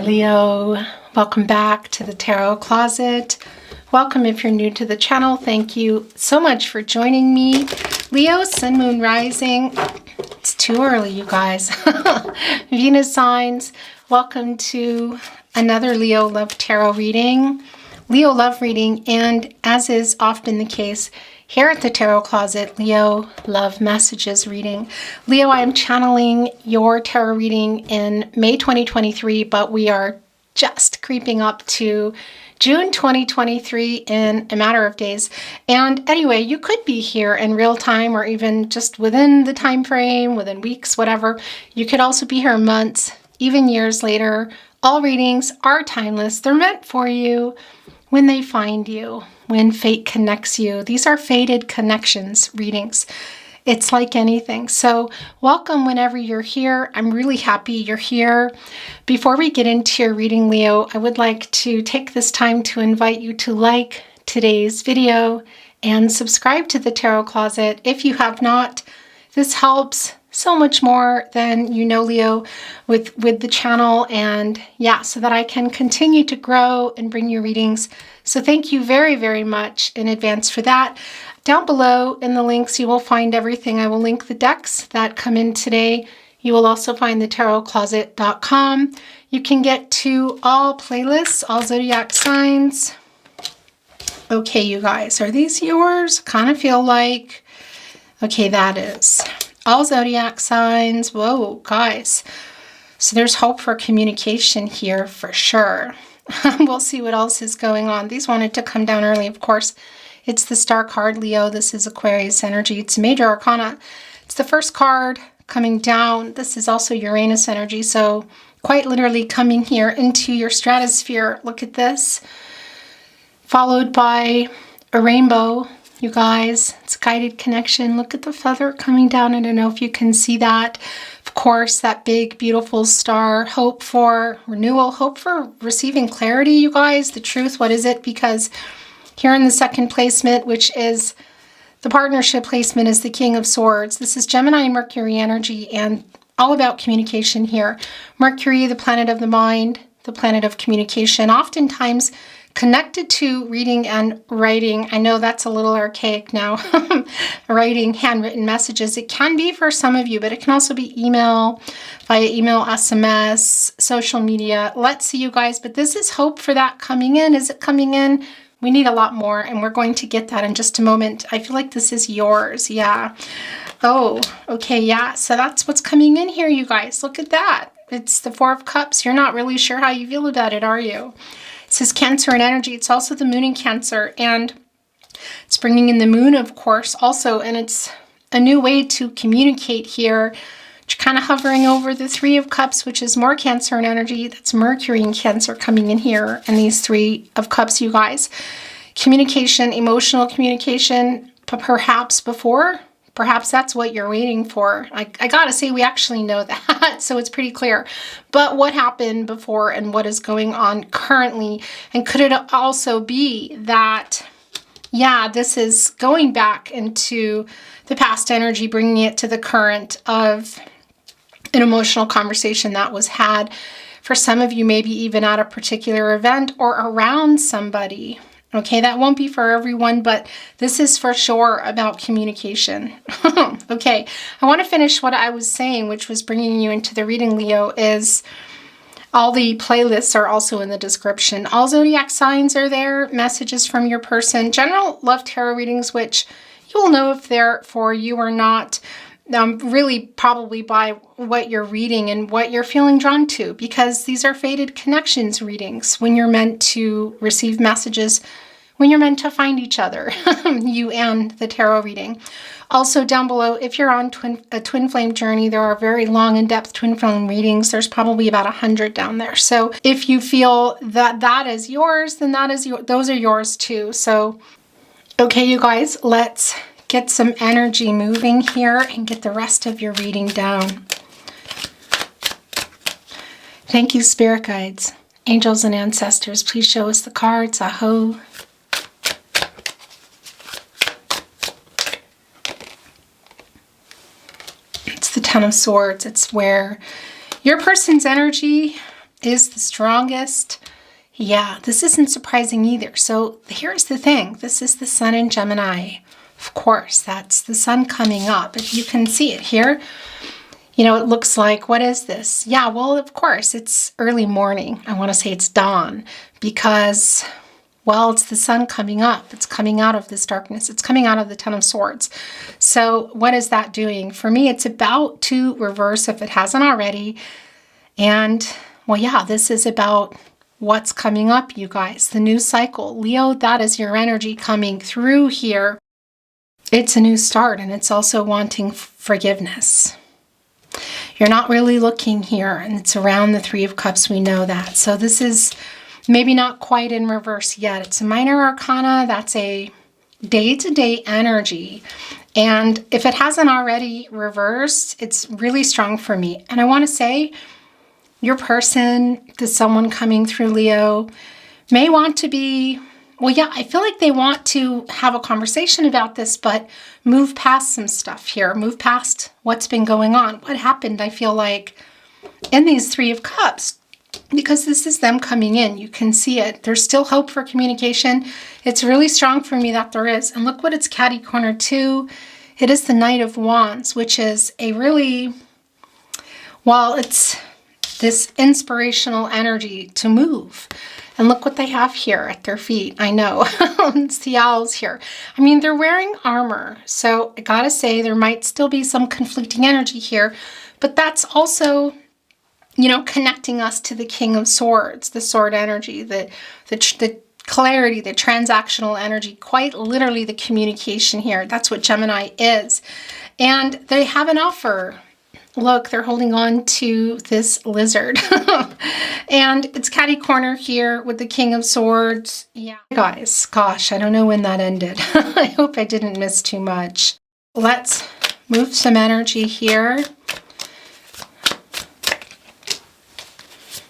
Leo. Welcome back to the Tarot Closet. Welcome if you're new to the channel. Thank you so much for joining me. Leo, Sun, Moon, Rising. It's too early, you guys. Venus signs. Welcome to another Leo Love Tarot reading. Leo Love reading, and as is often the case, here at the Tarot Closet, Leo Love Messages reading. Leo, I am channeling your tarot reading in May 2023, but we are just creeping up to June 2023 in a matter of days. And anyway, you could be here in real time or even just within the time frame, within weeks, whatever. You could also be here months, even years later. All readings are timeless. They're meant for you when they find you, when fate connects you. These are fated connections readings. It's like anything. So welcome whenever you're here. I'm really happy you're here. Before we get into your reading, Leo, I would like to take this time to invite you to like today's video and subscribe to the Tarot Closet if you have not. This helps so much more than you know, Leo, with the channel, and yeah, so that I can continue to grow and bring you readings. So thank you very, very much in advance for that. Down below in the links, you will find everything. I will link the decks that come in today. You will also find the tarotcloset.com. You can get to all playlists, all zodiac signs. Okay, you guys, are these yours? Kind of feel like, okay, that is all zodiac signs. Whoa, guys. So there's hope for communication here for sure. We'll see what else is going on. These wanted to come down early, of course. It's the Star card, Leo. This is Aquarius energy. It's Major Arcana. It's the first card coming down. This is also Uranus energy. So quite literally coming here into your stratosphere. Look at this. Followed by a rainbow. You guys, it's guided connection. Look at the feather coming down. I don't know if you can see that. Of course, that big, beautiful star. Hope for renewal. Hope for receiving clarity, you guys. The truth, what is it? Because here in the second placement, which is the partnership placement, is the King of Swords. This is Gemini and Mercury energy and all about communication here. Mercury, the planet of the mind, the planet of communication. Oftentimes connected to reading and writing. I know that's a little archaic now. Writing handwritten messages. It can be for some of you, but it can also be email, via email, SMS, social media. Let's see, you guys. But this is hope for that coming in. Is it coming in? We need a lot more, and we're going to get that in just a moment. I feel like this is yours. Yeah. Oh, okay. Yeah. So that's what's coming in here, you guys. Look at that. It's the Four of Cups. You're not really sure how you feel about it, are you? It says Cancer and energy. It's also the moon in Cancer, and it's bringing in the moon, of course, also, and it's a new way to communicate here. You're kind of hovering over the Three of Cups, which is more Cancer and energy. That's Mercury in Cancer coming in here, and these Three of Cups, you guys. Communication, emotional communication, perhaps before. Perhaps that's what you're waiting for. I gotta say, we actually know that, so it's pretty clear. But what happened before and what is going on currently? And could it also be that, yeah, this is going back into the past energy, bringing it to the current of an emotional conversation that was had for some of you, maybe even at a particular event or around somebody. Okay, that won't be for everyone, but this is for sure about communication. Okay, I want to finish what I was saying, which was bringing you into the reading, Leo, is all the playlists are also in the description. All zodiac signs are there, messages from your person, general love tarot readings, which you will know if they're for you or not. Really probably by what you're reading and what you're feeling drawn to, because these are fated connections readings when you're meant to receive messages, when you're meant to find each other, you and the tarot reading. Also down below, if you're on a twin flame journey, there are very long in-depth twin flame readings. There's probably about 100 down there. So if you feel that that is yours, then those are yours too. So, okay, you guys, let's get some energy moving here and get the rest of your reading down. Thank you, spirit guides, angels, and ancestors. Please show us the cards. Aho. It's the Ten of Swords. It's where your person's energy is the strongest. Yeah, this isn't surprising either. So here's the thing. This is the sun in Gemini. Of course, that's the sun coming up. If you can see it here, you know, it looks like, what is this? Yeah, well, of course, it's early morning. I want to say it's dawn because, well, it's the sun coming up. It's coming out of this darkness. It's coming out of the Ten of Swords. So what is that doing? For me, it's about to reverse if it hasn't already. And, well, yeah, this is about what's coming up, you guys. The new cycle. Leo, that is your energy coming through here. It's a new start, and it's also wanting forgiveness. You're not really looking here, and it's around the Three of Cups. We know that. So this is maybe not quite in reverse yet. It's a minor arcana. That's a day-to-day energy. And if it hasn't already reversed, it's really strong for me. And I want to say, your person, the someone coming through Leo, may want to be, well, yeah, I feel like they want to have a conversation about this, but move past some stuff here. Move past what's been going on. What happened, I feel like, in these Three of Cups. Because this is them coming in. You can see it. There's still hope for communication. It's really strong for me that there is. And look what it's catty corner to. It is the Knight of Wands, which is a really, well, it's this inspirational energy to move. And look what they have here at their feet. I know. It's the owls here. I mean, they're wearing armor. So I gotta say, there might still be some conflicting energy here. But that's also, you know, connecting us to the King of Swords, the sword energy, the clarity, the transactional energy, quite literally the communication here. That's what Gemini is. And they have an offer. Look, they're holding on to this lizard. And it's catty corner here with the King of Swords. Yeah, guys, gosh, I don't know when that ended. I hope I didn't miss too much. Let's move some energy here.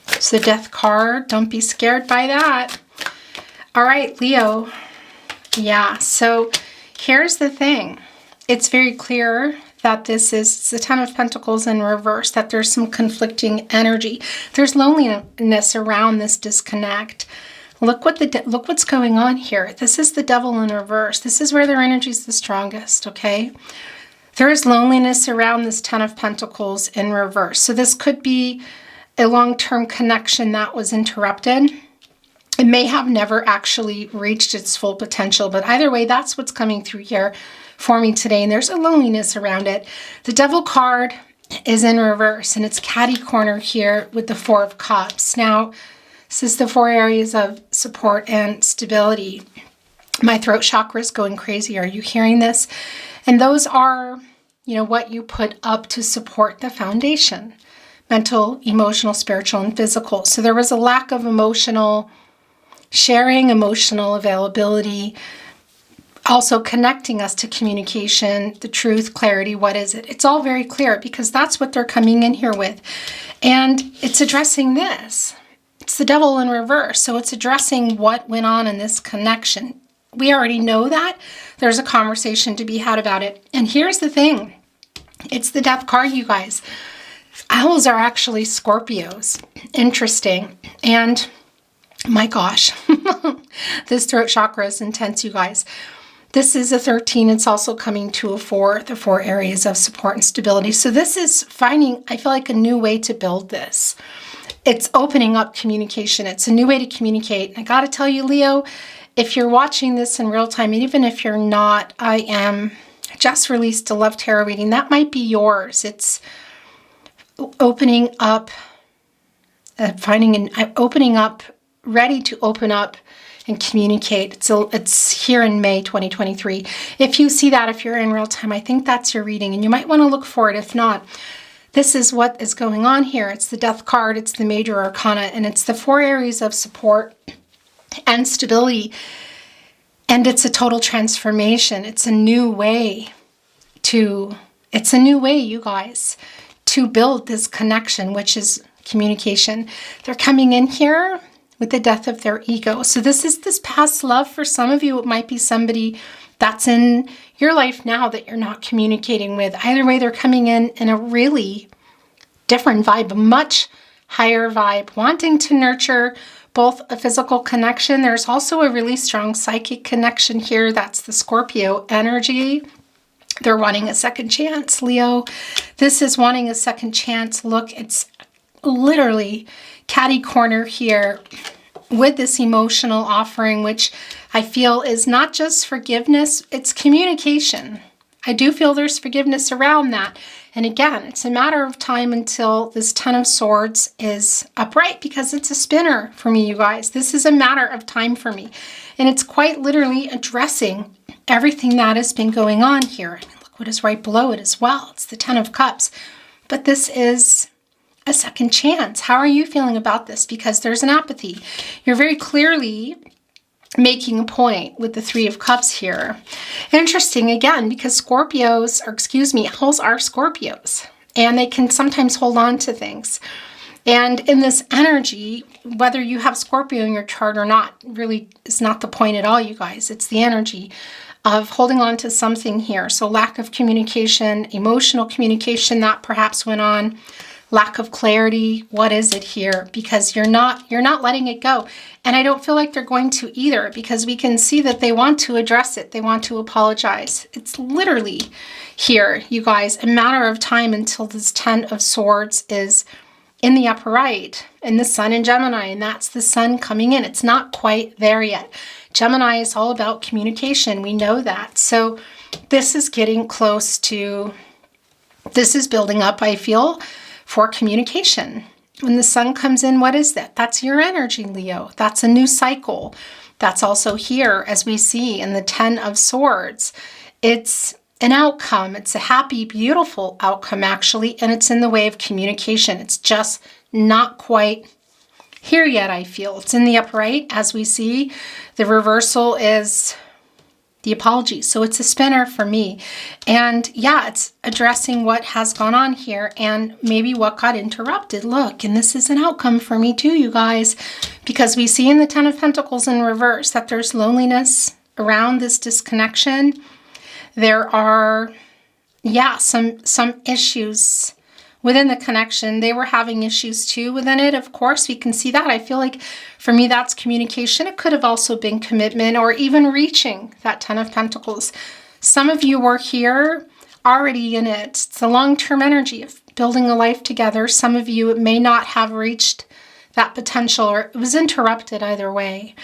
It's the Death card. Don't be scared by that. All right, Leo. Yeah, so here's the thing. It's very clear that this is the Ten of Pentacles in reverse, that there's some conflicting energy. There's loneliness around this disconnect. Look what's going on here. This is the Devil in reverse. This is where their energy is the strongest, okay? There is loneliness around this Ten of Pentacles in reverse. So this could be a long-term connection that was interrupted. It may have never actually reached its full potential, but either way, that's what's coming through here for me today, and there's a loneliness around it. The Devil card is in reverse, and it's catty corner here with the Four of Cups. Now, this is the 4 areas of support and stability. My throat chakra is going crazy. Are you hearing this? And those are, you know, what you put up to support the foundation. Mental, emotional, spiritual, and physical. So there was a lack of emotional sharing, emotional availability, also connecting us to communication, the truth, clarity, what is it? It's all very clear because that's what they're coming in here with. And it's addressing this. It's the Devil in reverse. So it's addressing what went on in this connection. We already know that. There's a conversation to be had about it. And here's the thing. It's the Death card, you guys. Owls are actually Scorpios. Interesting. And my gosh, this throat chakra is intense, you guys. This is a 13. It's also coming to a 4, the 4 areas of support and stability. So this is finding, I feel like, a new way to build this. It's opening up communication. It's a new way to communicate. And I got to tell you, Leo, if you're watching this in real time, and even if you're not, I just released a love tarot reading. That might be yours. It's opening up, opening up, ready to open up and communicate. So it's here in May 2023. If you see that, if you're in real time, I think that's your reading, and you might want to look for it. If not, this is what is going on here. It's the Death card, it's the Major Arcana, and it's the 4 areas of support and stability. And it's a total transformation. It's a new way, you guys, to build this connection, which is communication. They're coming in here with the death of their ego. So this is this past love. For some of you, it might be somebody that's in your life now that you're not communicating with. Either way, they're coming in a really different vibe, a much higher vibe, wanting to nurture both a physical connection. There's also a really strong psychic connection here. That's the Scorpio energy. They're wanting a second chance, Leo. This is wanting a second chance. Look, it's literally catty corner here with this emotional offering, which I feel is not just forgiveness, it's communication. I do feel there's forgiveness around that. And again, it's a matter of time until this Ten of Swords is upright, because it's a spinner for me, you guys. This is a matter of time for me. And it's quite literally addressing everything that has been going on here. And look what is right below it as well. It's the Ten of Cups. But this is a second chance. How are you feeling about this? Because there's an apathy. You're very clearly making a point with the Three of Cups here. Interesting again, because owls are Scorpios, and they can sometimes hold on to things. And in this energy, whether you have Scorpio in your chart or not, really is not the point at all, you guys. It's the energy of holding on to something here. So lack of communication, emotional communication that perhaps went on, lack of clarity. What is it here? Because you're not letting it go. And I don't feel like they're going to either, because we can see that they want to address it. They want to apologize. It's literally here, you guys, a matter of time until this Ten of Swords is in the upper right, and the Sun in Gemini, and that's the Sun coming in. It's not quite there yet. Gemini is all about communication. We know that. So this is getting close to, this is building up, I feel, for communication. When the Sun comes in, what is that? That's your energy, Leo. That's a new cycle. That's also here, as we see in the Ten of Swords. It's an outcome. It's a happy, beautiful outcome, actually, and it's in the way of communication. It's just not quite here yet, I feel. It's in the upright, as we see. The reversal is the apology. So it's a spinner for me. And yeah, it's addressing what has gone on here and maybe what got interrupted. Look, and this is an outcome for me too, you guys, because we see in the Ten of Pentacles in reverse that there's loneliness around this disconnection. There are, yeah, some issues within the connection. They were having issues too within it. Of course, we can see that. I feel like for me, that's communication. It could have also been commitment or even reaching that Ten of Pentacles. Some of you were here already in it. It's the long-term energy of building a life together. Some of you may not have reached that potential, or it was interrupted either way.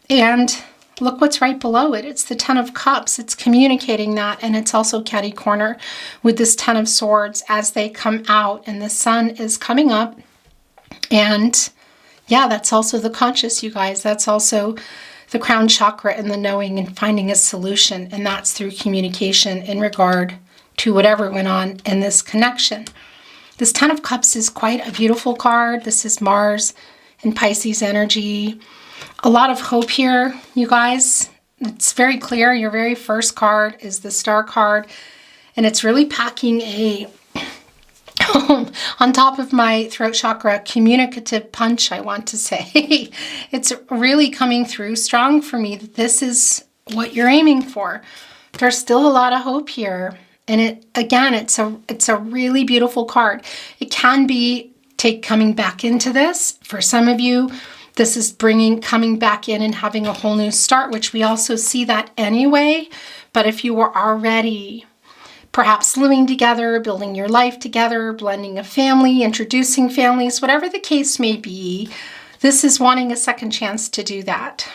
And look what's right below it. It's the Ten of Cups. It's communicating that, and it's also catty corner with this Ten of Swords as they come out, and the Sun is coming up. And yeah, that's also the conscious, you guys. That's also the crown chakra and the knowing and finding a solution, and that's through communication in regard to whatever went on in this connection. This Ten of Cups is quite a beautiful card. This is Mars and Pisces energy. A lot of hope here, you guys. It's very clear. Your very first card is the Star card, and it's really packing a, on top of my throat chakra, communicative punch, I want to say. It's really coming through strong for me that this is what you're aiming for. There's still a lot of hope here. And it's a really beautiful card. It can be coming back into this. For some of you, this is coming back in and having a whole new start, which we also see that anyway. But if you were already perhaps living together, building your life together, blending a family, introducing families, whatever the case may be, this is wanting a second chance to do that.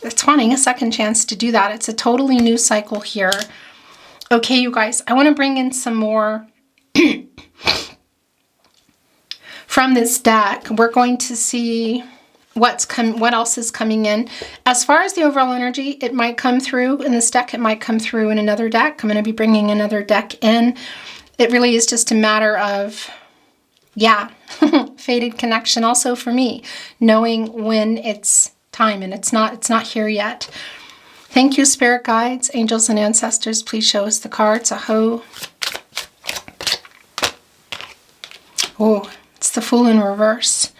It's wanting a second chance to do that. It's a totally new cycle here. Okay, you guys, I want to bring in some more from this deck. We're going to see what else is coming in. As far as the overall energy, it might come through in this deck. It might come through in another deck. I'm going to be bringing another deck in. It really is just a matter of, yeah, fated connection also for me, knowing when it's time, and it's not here yet. Thank you, spirit guides, angels, and ancestors. Please show us the cards. Aho. Oh, it's the Fool in reverse.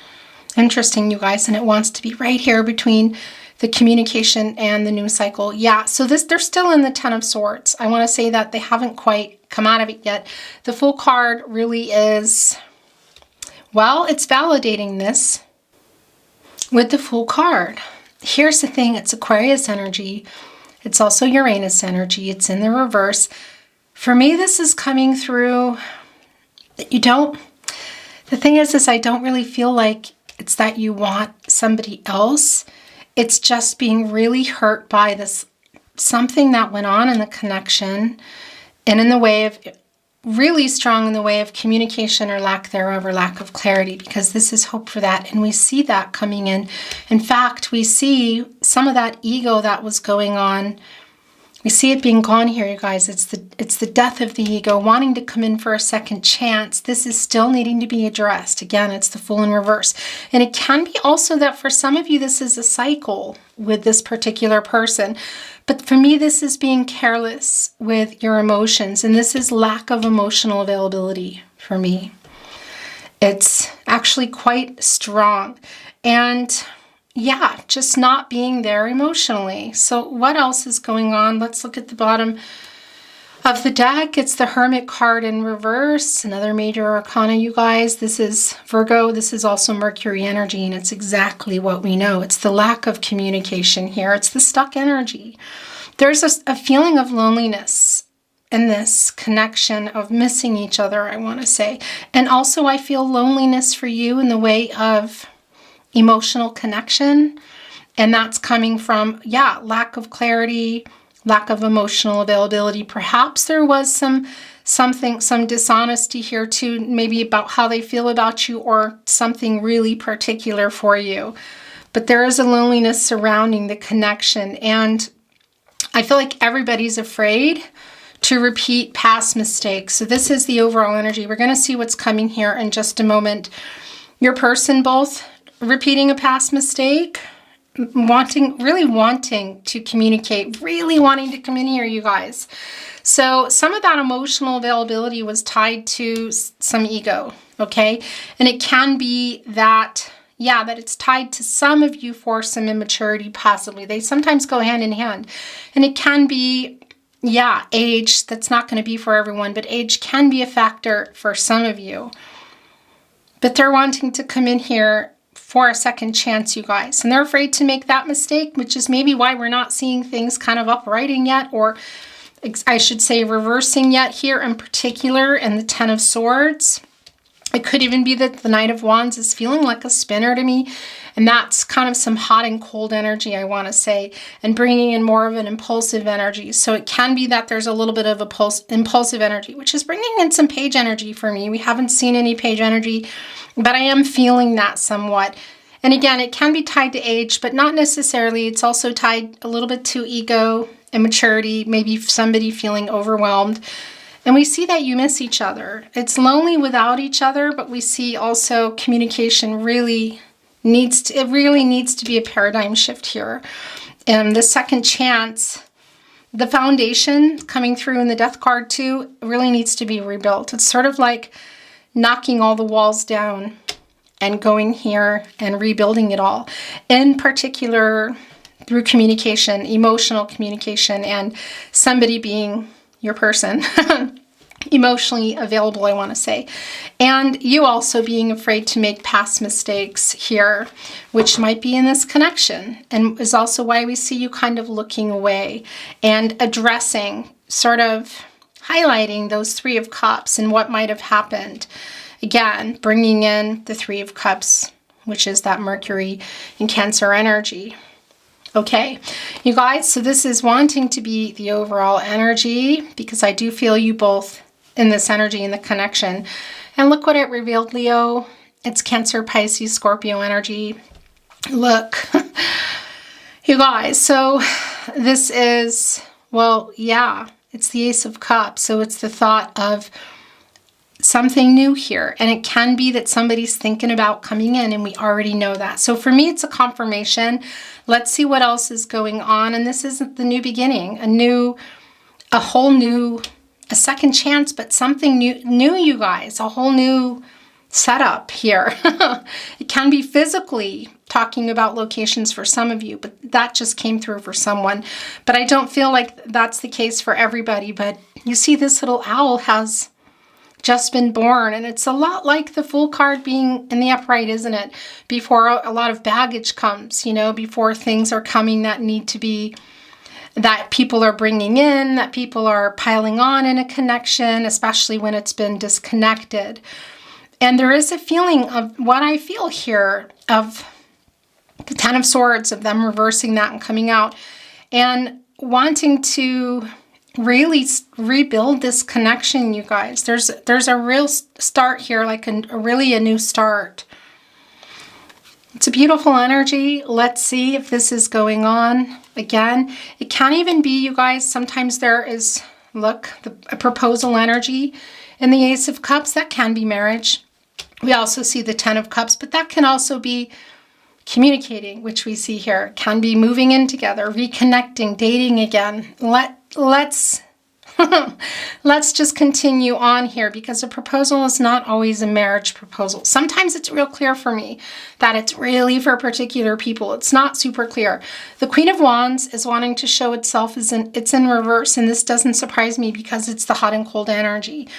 Interesting, you guys, and it wants to be right here between the communication and the new cycle. Yeah, so they're still in the Ten of Swords. I want to say that they haven't quite come out of it yet. The Fool card really is Well, it's validating this with the Fool card. Here's the thing, it's Aquarius energy. It's also Uranus energy. It's in the reverse. For me, this is coming through that you don't, the thing is I don't really feel like it's that you want somebody else. It's just being really hurt by this, something that went on in the connection and in the way of, really strong in the way of communication or lack thereof, or lack of clarity, because this is hope for that. And we see that coming in. In fact, we see some of that ego that was going on. We see it being gone here, you guys. It's the death of the ego, wanting to come in for a second chance. This is still needing to be addressed. Again, it's the Fool in reverse. And it can be also that for some of you, this is a cycle with this particular person. But for me, this is being careless with your emotions. And this is lack of emotional availability for me. It's actually quite strong. And yeah, just not being there emotionally. So what else is going on? Let's look at the bottom of the deck. It's the Hermit card in reverse, another major arcana, you guys. This is Virgo. This is also Mercury energy, and it's exactly what we know. It's the lack of communication here. It's the stuck energy. There's a feeling of loneliness in this connection, of missing each other, I want to say. And also I feel loneliness for you in the way of emotional connection, and that's coming from, yeah, lack of clarity, lack of emotional availability. Perhaps there was some dishonesty here too, maybe about how they feel about you, or something really particular for you. But there is a loneliness surrounding the connection, and I feel like everybody's afraid to repeat past mistakes. So this is the overall energy. We're going to see what's coming here in just a moment. Your person both repeating a past mistake, really wanting to communicate, really wanting to come in here, you guys. So some of that emotional availability was tied to some ego, okay? And it can be that, yeah, that it's tied to some of you for some immaturity, possibly. They sometimes go hand in hand. And it can be, yeah, age. That's not going to be for everyone, but age can be a factor for some of you. But they're wanting to come in here for a second chance, you guys. And they're afraid to make that mistake, which is maybe why we're not seeing things kind of uprighting yet, or I should say reversing yet here in particular in the Ten of Swords. It could even be that the Knight of Wands is feeling like a spinner to me, and that's kind of some hot and cold energy, I want to say, and bringing in more of an impulsive energy. So it can be that there's a little bit of impulsive energy, which is bringing in some page energy for me. We haven't seen any page energy, but I am feeling that somewhat. And again, it can be tied to age, but not necessarily. It's also tied a little bit to ego, immaturity, maybe somebody feeling overwhelmed. And we see that you miss each other. It's lonely without each other, but we see also communication really needs to be a paradigm shift here. And the second chance, the foundation coming through in the Death card too, really needs to be rebuilt. It's sort of like knocking all the walls down and going here and rebuilding it all. In particular, through communication, emotional communication, and somebody being your person, emotionally available, I want to say. And you also being afraid to make past mistakes here, which might be in this connection, and is also why we see you kind of looking away and addressing, sort of highlighting those Three of Cups and what might have happened. Again, bringing in the Three of Cups, which is that Mercury and Cancer energy. Okay, you guys, so this is wanting to be the overall energy, because I do feel you both in this energy, in the connection. And look what it revealed, Leo. It's Cancer, Pisces, Scorpio energy. Look, you guys, so this is, well, yeah, it's the Ace of Cups. So it's the thought of something new here. And it can be that somebody's thinking about coming in, and we already know that. So for me, it's a confirmation. Let's see what else is going on. And this isn't the new beginning, a whole new, a second chance, but something new, you guys, a whole new setup here. It can be physically talking about locations for some of you, but that just came through for someone. But I don't feel like that's the case for everybody. But you see this little owl has just been born. And it's a lot like the Fool card being in the upright, isn't it? Before a lot of baggage comes, you know, before things are coming that need to be, that people are bringing in, that people are piling on in a connection, especially when it's been disconnected. And there is a feeling of what I feel here of the Ten of Swords, of them reversing that and coming out and wanting to really rebuild this connection, you guys. There's a real start here, like really a new start. It's a beautiful energy. Let's see if this is going on. Again, it can't even be, you guys. Sometimes there is, look, a proposal energy in the Ace of Cups. That can be marriage. We also see the Ten of Cups, but that can also be communicating, which we see here. It can be moving in together, reconnecting, dating again. Let's let's just continue on here, because a proposal is not always a marriage proposal. Sometimes it's real clear for me that it's really for particular people. It's not super clear. The Queen of Wands is wanting to show itself as it's in reverse, and this doesn't surprise me because it's the hot and cold energy.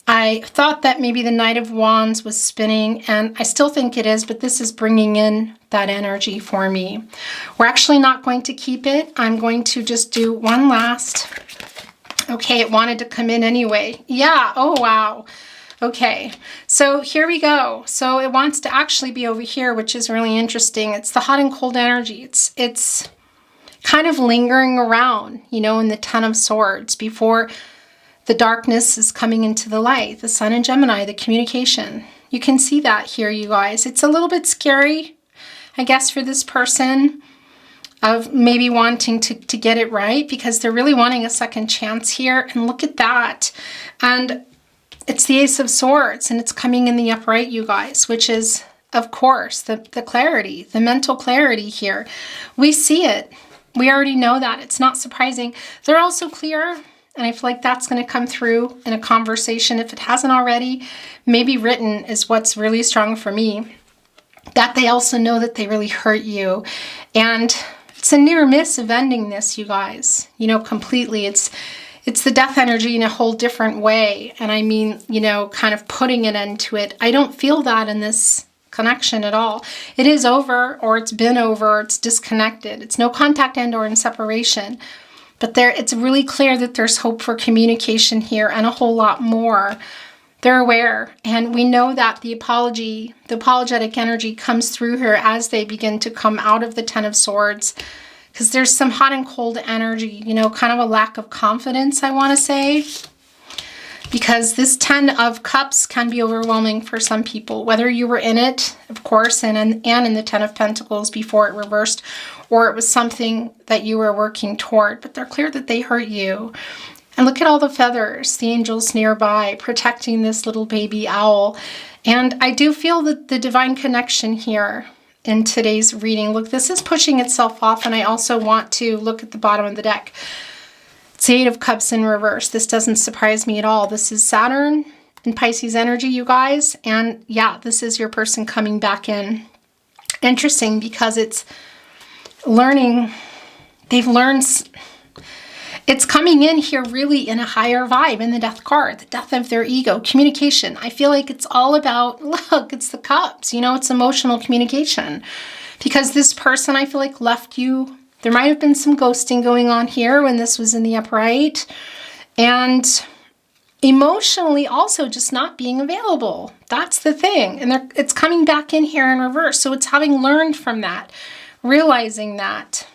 I thought that maybe the Knight of Wands was spinning, and I still think it is, but this is bringing in that energy for me. We're actually not going to keep it. I'm going to just do one last. Okay, it wanted to come in anyway. Yeah, oh wow. Okay, so here we go. So it wants to actually be over here, which is really interesting. It's the hot and cold energy. It's kind of lingering around, you know, in the Ten of Swords before the darkness is coming into the light. The Sun in Gemini, the communication. You can see that here, you guys. It's a little bit scary, I guess, for this person, of maybe wanting to get it right, because they're really wanting a second chance here. And look at that. And it's the Ace of Swords, and it's coming in the upright, you guys, which is, of course, the clarity, the mental clarity here. We see it. We already know that. It's not surprising. They're also clear. And I feel like that's going to come through in a conversation. If it hasn't already, maybe written is what's really strong for me. That they also know that they really hurt you. And it's a near miss of ending this, you guys. You know, completely. It's the death energy in a whole different way. And I mean, you know, kind of putting an end to it. I don't feel that in this connection at all. It is over, or it's been over, or it's disconnected. It's no contact and or in separation. But it's really clear that there's hope for communication here, and a whole lot more. They're aware, and we know that the apologetic energy comes through here as they begin to come out of the Ten of Swords, because there's some hot and cold energy, you know, kind of a lack of confidence, I want to say. Because this Ten of Cups can be overwhelming for some people, whether you were in it, of course, and in the Ten of Pentacles before it reversed, or it was something that you were working toward. But they're clear that they hurt you. And look at all the feathers, the angels nearby, protecting this little baby owl. And I do feel that the divine connection here in today's reading. Look, this is pushing itself off, and I also want to look at the bottom of the deck. It's the Eight of Cups in reverse. This doesn't surprise me at all. This is Saturn in Pisces energy, you guys. And yeah, this is your person coming back in. Interesting, because it's learning. They've learned. It's coming in here really in a higher vibe in the Death card, the death of their ego, communication. I feel like it's all about, look, it's the cups, you know, it's emotional communication. Because this person, I feel like, left you. There might have been some ghosting going on here when this was in the upright. And emotionally also just not being available. That's the thing. And it's coming back in here in reverse. So it's having learned from that, realizing that.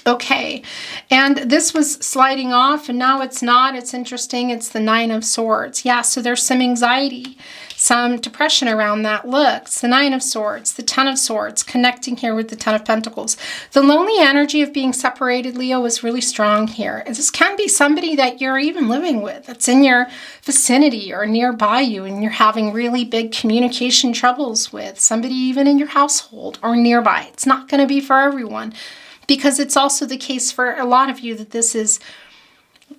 Okay, and this was sliding off, and now it's not. It's interesting. It's the Nine of Swords. Yeah, so there's some anxiety, some depression around that. Look, it's the Nine of Swords, the Ten of Swords, connecting here with the Ten of Pentacles. The lonely energy of being separated, Leo, is really strong here. And this can be somebody that you're even living with, that's in your vicinity or nearby you, and you're having really big communication troubles with. Somebody even in your household or nearby. It's not going to be for everyone. Because it's also the case for a lot of you that this is,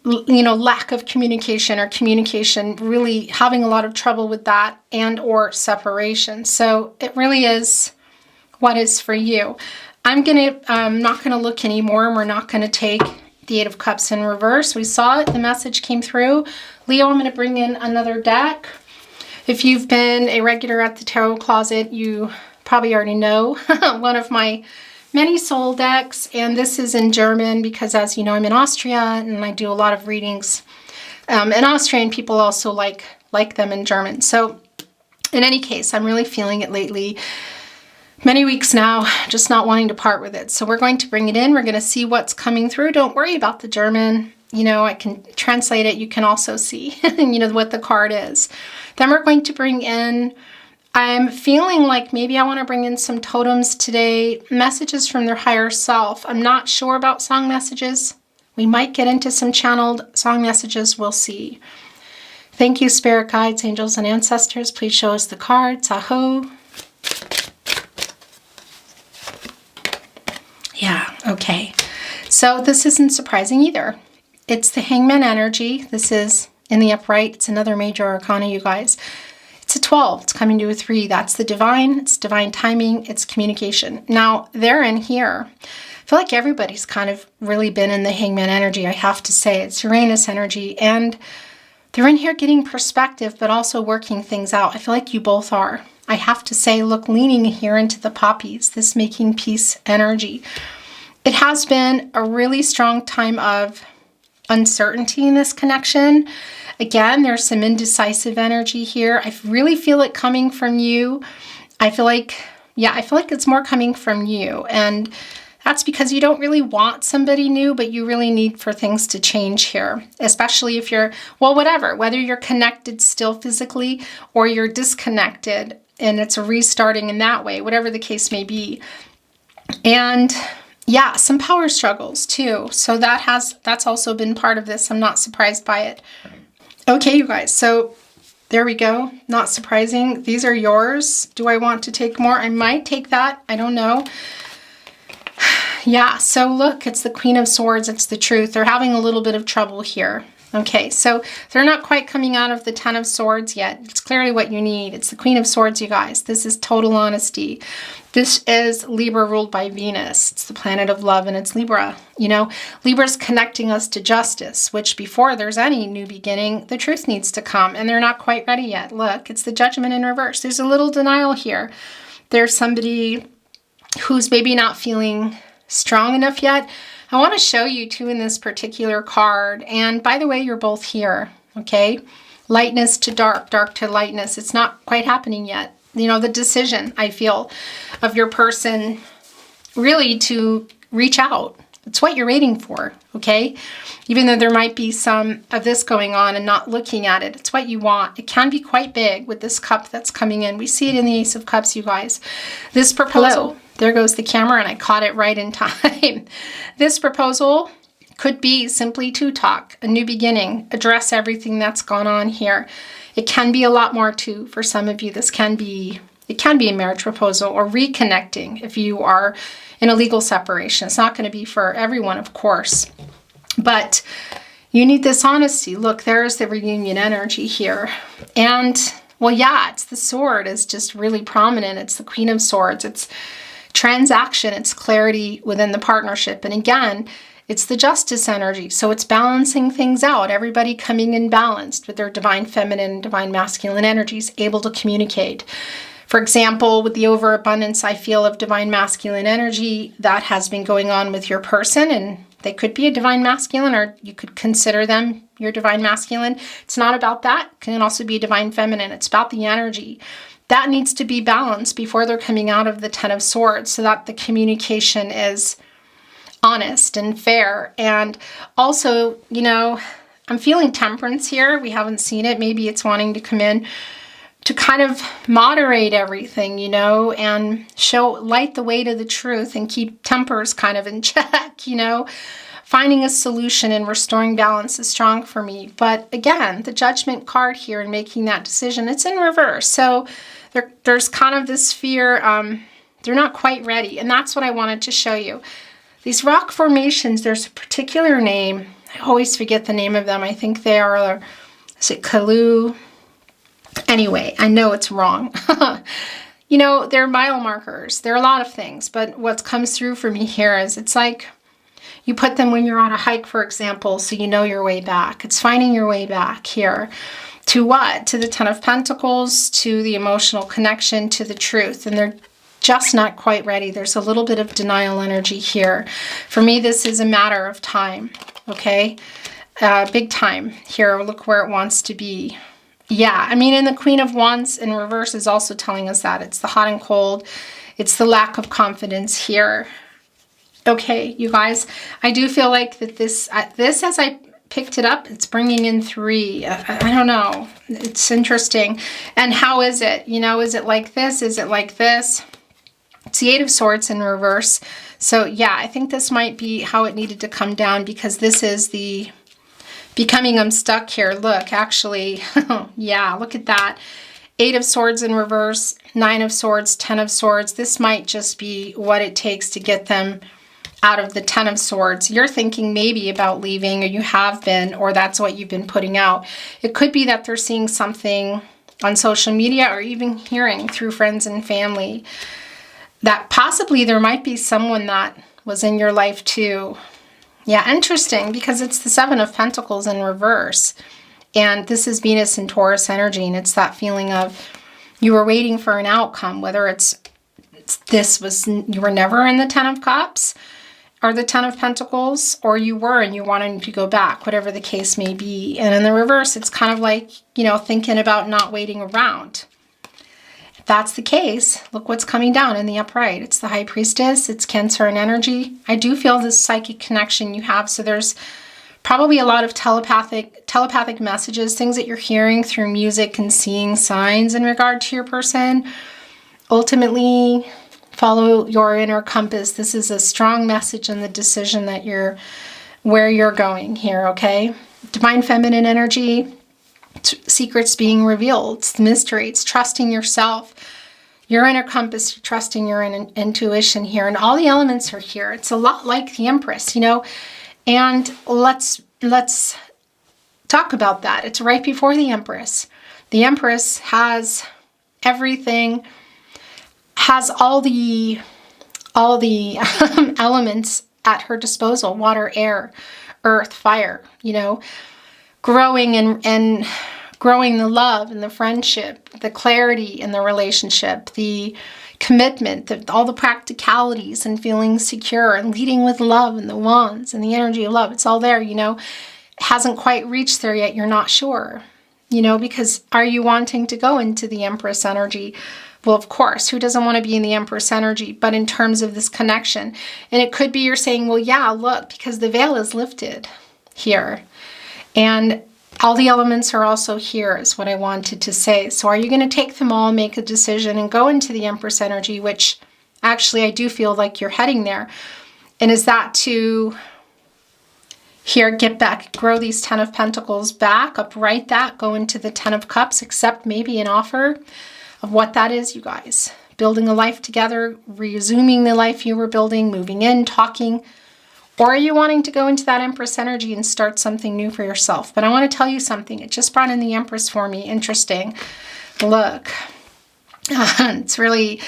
you know, lack of communication, or communication, really having a lot of trouble with that, and or separation. So it really is what is for you. I'm not going to look anymore, and we're not going to take the Eight of Cups in reverse. We saw it. The message came through. Leo, I'm going to bring in another deck. If you've been a regular at the Tarot Closet, you probably already know one of my many soul decks. And this is in German because, as you know, I'm in Austria and I do a lot of readings in Austrian. People also like them in German. So in any case, I'm really feeling it lately. Many weeks now, just not wanting to part with it. So we're going to bring it in. We're going to see what's coming through. Don't worry about the German. You know, I can translate it. You can also see, you know, what the card is. Then we're going to bring in, I'm feeling like maybe I want to bring in some totems today, messages from their higher self. I'm not sure about song messages. We might get into some channeled song messages. We'll see. Thank you, spirit guides, angels, and ancestors. Please show us the cards. Aho. Yeah, okay. So this isn't surprising either. It's the Hangman energy. This is in the upright. It's another major arcana, you guys. It's a 12. It's coming to a 3. That's the divine. It's divine timing. It's communication. Now, they're in here. I feel like everybody's kind of really been in the Hangman energy, I have to say. It's Uranus energy. And they're in here getting perspective, but also working things out. I feel like you both are. I have to say, look, leaning here into the poppies, this making peace energy. It has been a really strong time of uncertainty in this connection. Again, there's some indecisive energy here. I really feel it coming from you. I feel like it's more coming from you. And that's because you don't really want somebody new, but you really need for things to change here, especially if you're, well, whether you're connected still physically or you're disconnected and it's a restarting in that way, whatever the case may be. And yeah, some power struggles too. So that's also been part of this. I'm not surprised by it. Okay, you guys, so there we go. Not surprising. These are yours. Do I want to take more? I might take that. I don't know. Yeah, so look, it's the Queen of Swords. It's the truth. They're having a little bit of trouble here. Okay, so they're not quite coming out of the Ten of Swords yet. It's clearly what you need. It's the Queen of Swords, you guys. This is total honesty. This is Libra ruled by Venus. It's the planet of love and it's Libra. You know, Libra's connecting us to justice, which before there's any new beginning, the truth needs to come and they're not quite ready yet. Look, it's the Judgment in reverse. There's a little denial here. There's somebody who's maybe not feeling strong enough yet. I want to show you too in this particular card. And by the way, you're both here, okay? Lightness to dark, dark to lightness. It's not quite happening yet. You know, the decision, I feel, of your person really to reach out. It's what you're waiting for, okay? Even though there might be some of this going on and not looking at it, it's what you want. It can be quite big with this cup that's coming in. We see it in the Ace of Cups, you guys. This proposal, there goes the camera and I caught it right in time. This proposal could be simply to talk, a new beginning, address everything that's gone on here. It can be a lot more too for some of you. It can be a marriage proposal or reconnecting if you are in a legal separation. It's not going to be for everyone, of course, but you need this honesty. Look, there's the reunion energy here. And well, yeah, it's the sword is just really prominent. It's the Queen of Swords. It's transaction. It's clarity within the partnership. And again, it's the justice energy. So it's balancing things out. Everybody coming in balanced with their divine feminine, divine masculine energies, able to communicate. For example, with the overabundance, I feel, of divine masculine energy, that has been going on with your person, and they could be a divine masculine, or you could consider them your divine masculine. It's not about that. It can also be divine feminine. It's about the energy. That needs to be balanced before they're coming out of the Ten of Swords so that the communication is honest and fair. And also, you know, I'm feeling temperance here. We haven't seen it. Maybe it's wanting to come in to kind of moderate everything, you know, and light the way to the truth and keep tempers kind of in check, you know. Finding a solution and restoring balance is strong for me. But again, the Judgment card here and making that decision, it's in reverse. So there's kind of this fear, they're not quite ready. And that's what I wanted to show you. These rock formations, there's a particular name. I always forget the name of them. I think they are, is it Kalu? Anyway, I know it's wrong. You know, they're mile markers. They're a lot of things. But what comes through for me here is it's like You put them when you're on a hike, for example, so you know your way back. It's finding your way back here. To what? To the Ten of Pentacles, to the emotional connection, to the truth. And they're just not quite ready. There's a little bit of denial energy here. For me, this is a matter of time, okay? Big time here. Look where it wants to be. Yeah, I mean, and the Queen of Wands in reverse is also telling us that. It's the hot and cold. It's the lack of confidence here. Okay, you guys, I do feel like that this as I picked it up, it's bringing in 3. I don't know. It's interesting. And how is it? You know, is it like this? Is it like this? It's the 8 of Swords in reverse. So yeah, I think this might be how it needed to come down, because this is the becoming unstuck here. Look, actually, yeah, look at that. 8 of Swords in reverse, 9 of Swords, 10 of Swords. This might just be what it takes to get them out of the 10 of Swords. You're thinking maybe about leaving, or you have been, or that's what you've been putting out. It could be that they're seeing something on social media, or even hearing through friends and family, that possibly there might be someone that was in your life too. Yeah, interesting, because it's the 7 of Pentacles in reverse. And this is Venus and Taurus energy, and it's that feeling of you were waiting for an outcome, whether you were never in the 10 of Cups, or the 10 of Pentacles, or you were and you wanted to go back, whatever the case may be. And in the reverse, it's kind of like, you know, thinking about not waiting around. If that's the case, look what's coming down in the upright. It's the High Priestess. It's Cancer and energy. I do feel this psychic connection you have. So there's probably a lot of telepathic messages, things that you're hearing through music and seeing signs in regard to your person. Ultimately, follow your inner compass. This is a strong message in the decision that where you're going here, okay? Divine feminine energy, secrets being revealed. It's the mystery. It's trusting yourself, your inner compass, trusting your intuition here. And all the elements are here. It's a lot like the Empress, you know? And let's talk about that. It's right before the Empress. The Empress has everything, has all the elements at her disposal: water, air, earth, fire, you know, growing and growing the love and the friendship, the clarity in the relationship, the commitment, all the practicalities and feeling secure, and leading with love and the wands and the energy of love. It's all there, you know. It hasn't quite reached there yet. You're not sure, you know, because are you wanting to go into the Empress energy? Well, of course, who doesn't want to be in the Empress energy? But in terms of this connection, and it could be you're saying, well, yeah, look, because the veil is lifted here. And all the elements are also here, is what I wanted to say. So are you going to take them all, make a decision, and go into the Empress energy, which actually I do feel like you're heading there. And is that to here, get back, grow these 10 of Pentacles back, upright that, go into the 10 of Cups, accept maybe an offer of what that is, you guys. Building a life together, resuming the life you were building, moving in, talking. Or are you wanting to go into that Empress energy and start something new for yourself? But I want to tell you something. It just brought in the Empress for me. Interesting. Look, it's really,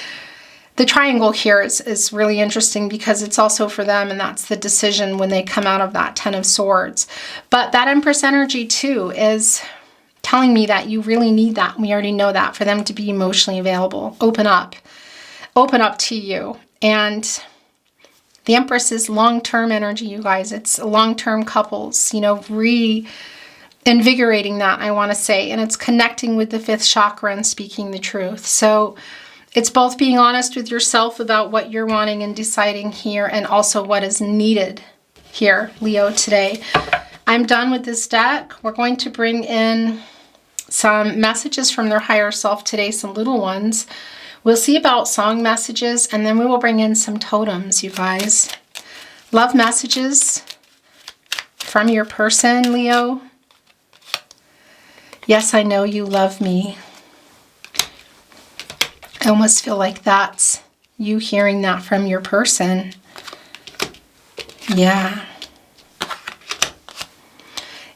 the triangle here is really interesting, because it's also for them, and that's the decision when they come out of that 10 of Swords. But that Empress energy too is telling me that you really need that. We already know that, for them to be emotionally available. Open up to you. And the Empress is long-term energy, you guys. It's long-term couples, you know, reinvigorating that, I want to say. And it's connecting with the 5th chakra and speaking the truth. So it's both being honest with yourself about what you're wanting and deciding here, and also what is needed here, Leo, today. I'm done with this deck. We're going to bring in some messages from their higher self today, some little ones. We'll see about song messages, and then we will bring in some totems, you guys. Love messages from your person, Leo. Yes, I know you love me. I almost feel like that's you hearing that from your person. Yeah.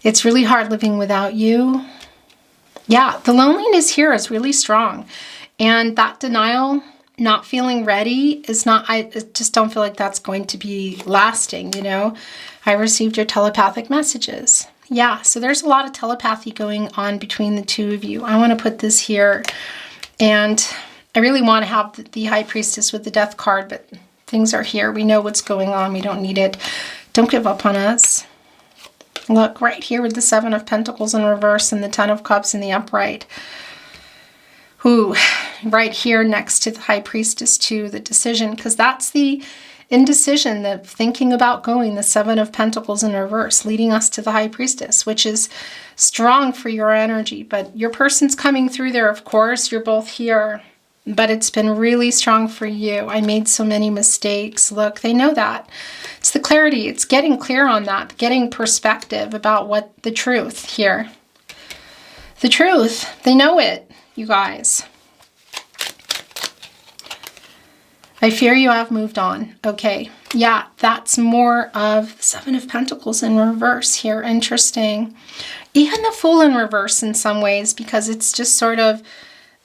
It's really hard living without you. Yeah, the loneliness here is really strong. And that denial not feeling ready is not, I just don't feel like that's going to be lasting, you know. I received your telepathic messages. Yeah, so there's a lot of telepathy going on between the two of you. I want to put this here, and I really want to have the High Priestess with the Death card, but things are here. We know what's going on. We don't need it. Don't give up on us. Look, right here with the Seven of Pentacles in reverse and the Ten of Cups in the upright. Ooh, right here next to the High Priestess too, the decision, because that's the indecision, the thinking about going, the Seven of Pentacles in reverse, leading us to the High Priestess, which is strong for your energy. But your person's coming through there, of course. You're both here, but it's been really strong for you. I made so many mistakes. Look, they know that. It's the clarity. It's getting clear on that, getting perspective about what the truth here. The truth, they know it, you guys. I fear you have moved on. Okay, yeah, that's more of the Seven of Pentacles in reverse here. Interesting. Even the Fool in reverse in some ways, because it's just sort of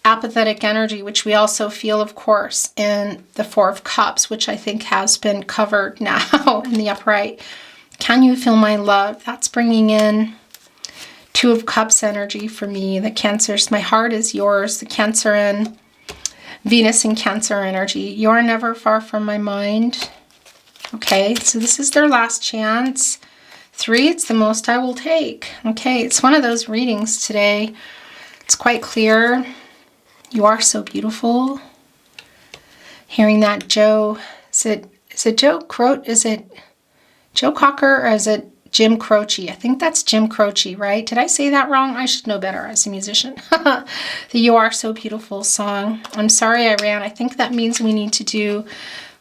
apathetic energy, which we also feel, of course, in the Four of Cups, which I think has been covered now in the upright. Can you feel my love? That's bringing in Two of Cups energy for me. The Cancers, my heart is yours. The Cancer and Venus and Cancer energy. You're never far from my mind. Okay, so this is their last chance. 3, it's the most I will take. Okay, it's one of those readings today. It's quite clear. You are so beautiful. Hearing that Joe, is it Joe Croce? Is it Joe Cocker, or is it Jim Croce? I think that's Jim Croce, right? Did I say that wrong? I should know better as a musician. The You Are So Beautiful song. I'm sorry I ran. I think that means we need to do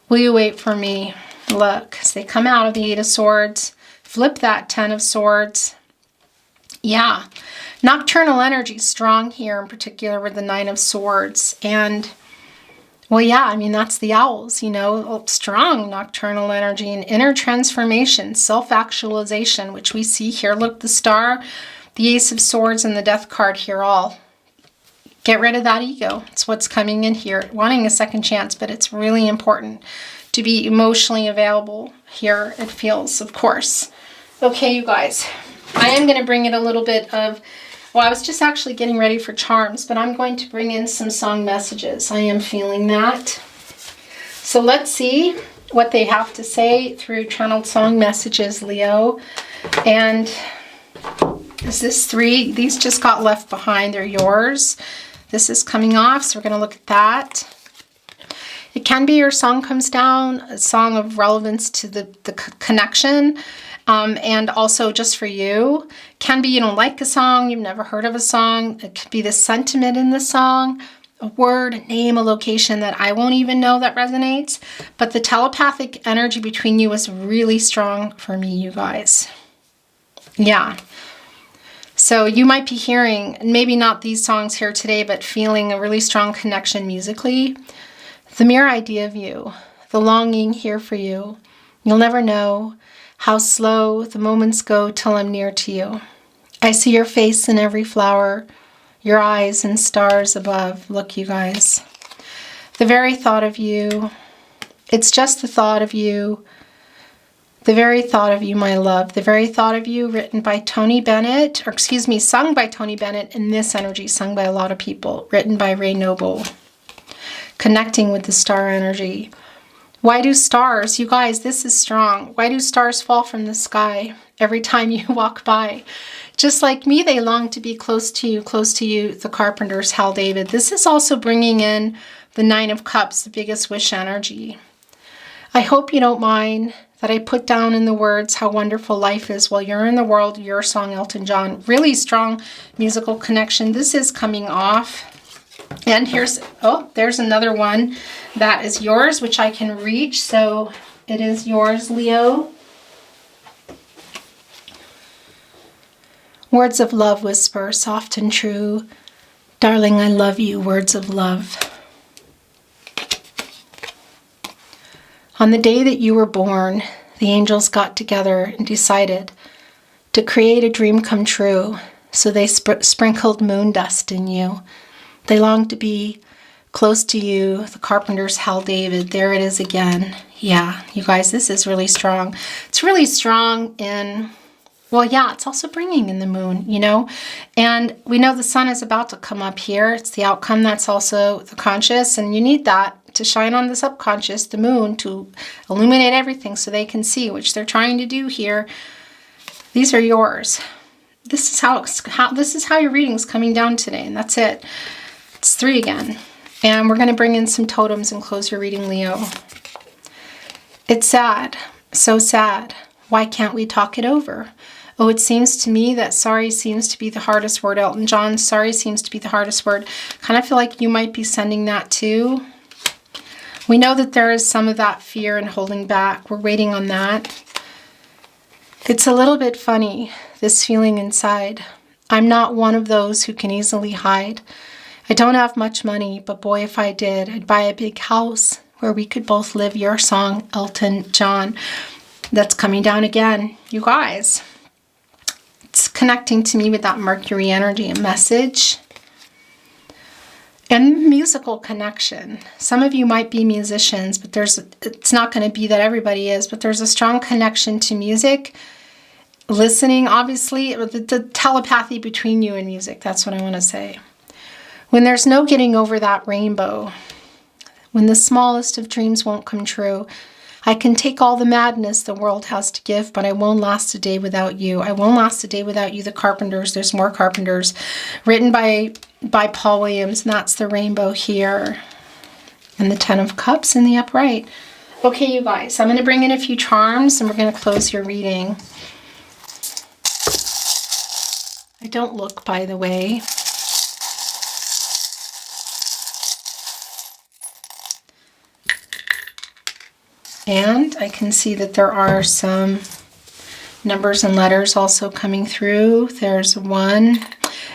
Will You Wait For Me? Look, as they come out of the Eight of Swords, flip that Ten of Swords. Yeah, nocturnal energy strong here, in particular with the Nine of Swords. And well, yeah, I mean, that's the owls, you know, strong nocturnal energy and inner transformation, self-actualization, which we see here. Look, the Star, the Ace of Swords, and the Death card here all. Get rid of that ego. It's what's coming in here. Wanting a second chance, but it's really important to be emotionally available here, it feels, of course. Okay, you guys, I am going to bring in a little bit of, well, I was just actually getting ready for charms, but I'm going to bring in some song messages. I am feeling that. So let's see what they have to say through channeled song messages, Leo. And is this 3? These just got left behind. They're yours. This is coming off, so we're going to look at that. It can be your song comes down, a song of relevance to the connection. And also just for you. Can be you don't like a song, you've never heard of a song. It could be the sentiment in the song, a word, a name, a location that I won't even know that resonates. But the telepathic energy between you is really strong for me, you guys. Yeah. So you might be hearing, maybe not these songs here today, but feeling a really strong connection musically. The mere idea of you, the longing here for you. You'll never know how slow the moments go till I'm near to you. I see your face in every flower, your eyes and stars above. Look, you guys. The very thought of you, it's just the thought of you. The very thought of you, my love. The very thought of you, written by Tony Bennett, or excuse me, sung by Tony Bennett, in this energy, sung by a lot of people, written by Ray Noble. Connecting with the star energy. Why do stars, you guys, this is strong. Why do stars fall from the sky every time you walk by? Just like me, they long to be close to you, the Carpenters, Hal David. This is also bringing in the Nine of Cups, the biggest wish energy. I hope you don't mind that I put down in the words how wonderful life is while you're in the world, your song, Elton John. Really strong musical connection. This is coming off. And here's, oh, there's another one that is yours, which I can reach. So it is yours, Leo. Words of love whisper, soft and true. Darling, I love you, words of love. On the day that you were born, the angels got together and decided to create a dream come true. So they sprinkled moon dust in you. They longed to be close to you, the Carpenter's Hell David. There it is again. Yeah, you guys, this is really strong. It's really strong in, well, yeah, it's also bringing in the moon, you know, and we know the sun is about to come up here. It's the outcome that's also the conscious, and you need that to shine on the subconscious, the moon, to illuminate everything so they can see, which they're trying to do here. These are yours. This is how your reading's coming down today, and that's it. It's 3 again. And we're going to bring in some totems and close your reading, Leo. It's sad. So sad. Why can't we talk it over? Oh, it seems to me that sorry seems to be the hardest word, Elton John. Sorry seems to be the hardest word. Kind of feel like you might be sending that too. We know that there is some of that fear and holding back. We're waiting on that. It's a little bit funny, this feeling inside. I'm not one of those who can easily hide. I don't have much money, but boy, if I did, I'd buy a big house where we could both live. Your song, Elton John. That's coming down again, you guys. It's connecting to me with that Mercury energy and message. And musical connection. Some of you might be musicians, but it's not going to be that everybody is, but there's a strong connection to music. Listening, obviously, the telepathy between you and music. That's what I want to say. When there's no getting over that rainbow, when the smallest of dreams won't come true, I can take all the madness the world has to give, but I won't last a day without you. I won't last a day without you, the Carpenters. There's more Carpenters. Written by Paul Williams, and that's the rainbow here. And the 10 of Cups in the upright. Okay, you guys, I'm going to bring in a few charms, and we're going to close your reading. I don't look, by the way. And I can see that there are some numbers and letters also coming through. There's 1.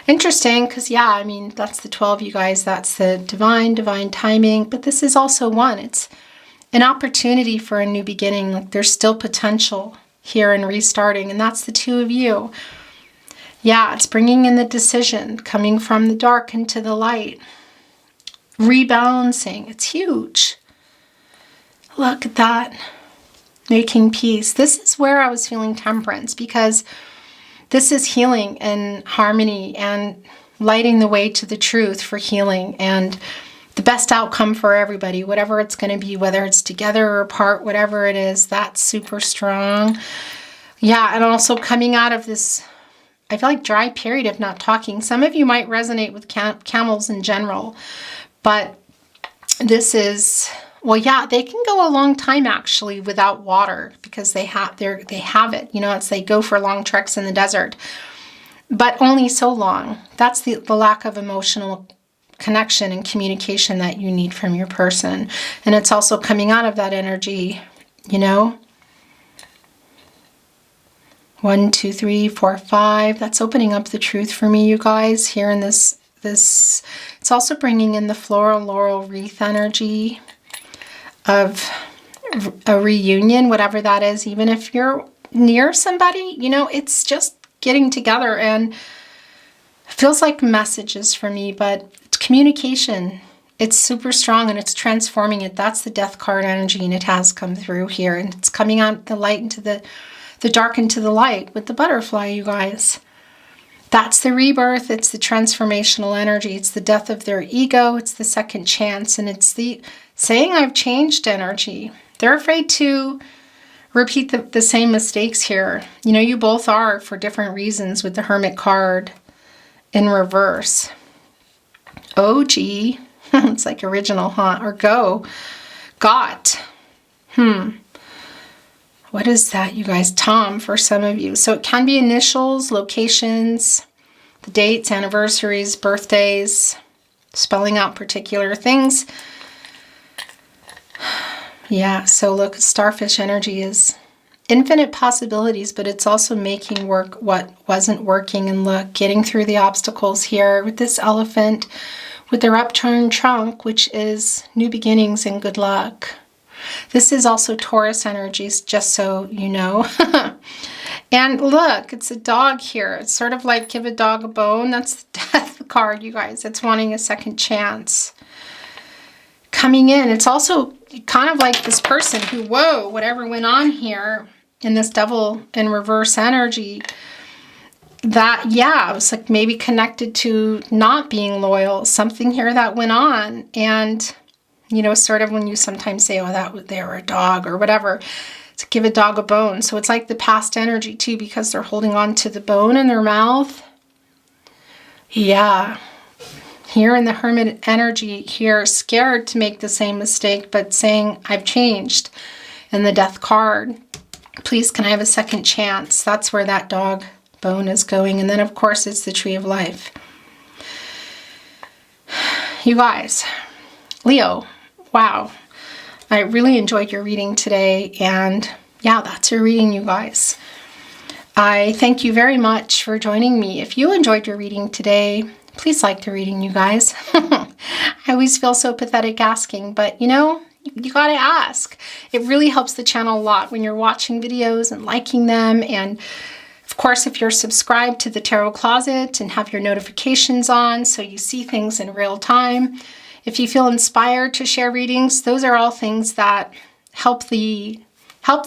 Interesting, because yeah, I mean, that's the 12, you guys. That's the divine timing. But this is also 1. It's an opportunity for a new beginning. Like there's still potential here in restarting. And that's the 2 of you. Yeah, it's bringing in the decision, coming from the dark into the light. Rebalancing. It's huge. Look at that. Making peace. This is where I was feeling temperance, because this is healing and harmony and lighting the way to the truth for healing and the best outcome for everybody, whatever it's going to be, whether it's together or apart, whatever it is. That's super strong. Yeah, and also coming out of this, I feel like, dry period of not talking. Some of you might resonate with camels in general, but this is... Well, yeah, they can go a long time actually without water because they have it. You know, it's they go for long treks in the desert, but only so long. That's the lack of emotional connection and communication that you need from your person. And it's also coming out of that energy, you know. 1, 2, 3, 4, 5. That's opening up the truth for me, you guys, here in this. It's also bringing in the floral laurel wreath energy of a reunion, whatever that is. Even if you're near somebody, you know, it's just getting together, and it feels like messages for me, but it's communication. It's super strong and it's transforming it. That's the Death card energy, and it has come through here, and it's coming out the light into the dark into the light with the butterfly, you guys. That's the rebirth. It's the transformational energy. It's the death of their ego. It's the second chance, and it's the saying I've changed energy. They're afraid to repeat the same mistakes here. You know, you both are for different reasons with the Hermit card in reverse. OG. It's like original, huh? Or got. What is that, you guys? Tom for some of you. So it can be initials, locations, the dates, anniversaries, birthdays, spelling out particular things. Yeah, so look, starfish energy is infinite possibilities, but it's also making work what wasn't working. And look, getting through the obstacles here with this elephant with their upturned trunk, which is new beginnings and good luck. This is also Taurus energies, just so you know. And look, it's a dog here. It's sort of like give a dog a bone. That's the Death card, you guys. It's wanting a second chance. coming in. It's also kind of like this person who, whoa, whatever went on here in this Devil in reverse energy, that, yeah, it was like maybe connected to not being loyal, something here that went on. And, you know, sort of when you sometimes say, oh, that they were a dog or whatever, to give a dog a bone. So it's like the past energy too, because they're holding on to the bone in their mouth. Yeah. Here in the Hermit energy, here, scared to make the same mistake, but saying, I've changed. And the Death card, please, can I have a second chance? That's where that dog bone is going. And then, of course, it's the Tree of Life. You guys, Leo, wow. I really enjoyed your reading today. And yeah, that's your reading, you guys. I thank you very much for joining me. If you enjoyed your reading today, please like the reading, you guys. I always feel so pathetic asking, but you know, you gotta ask. It really helps the channel a lot when you're watching videos and liking them. And of course, if you're subscribed to the Tarot Closet and have your notifications on so you see things in real time, if you feel inspired to share readings, those are all things that help the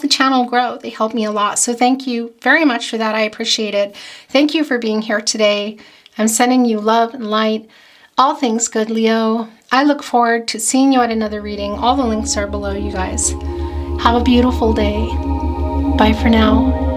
channel grow. They help me a lot. So thank you very much for that. I appreciate it. Thank you for being here today. I'm sending you love and light. All things good, Leo. I look forward to seeing you at another reading. All the links are below, you guys. Have a beautiful day. Bye for now.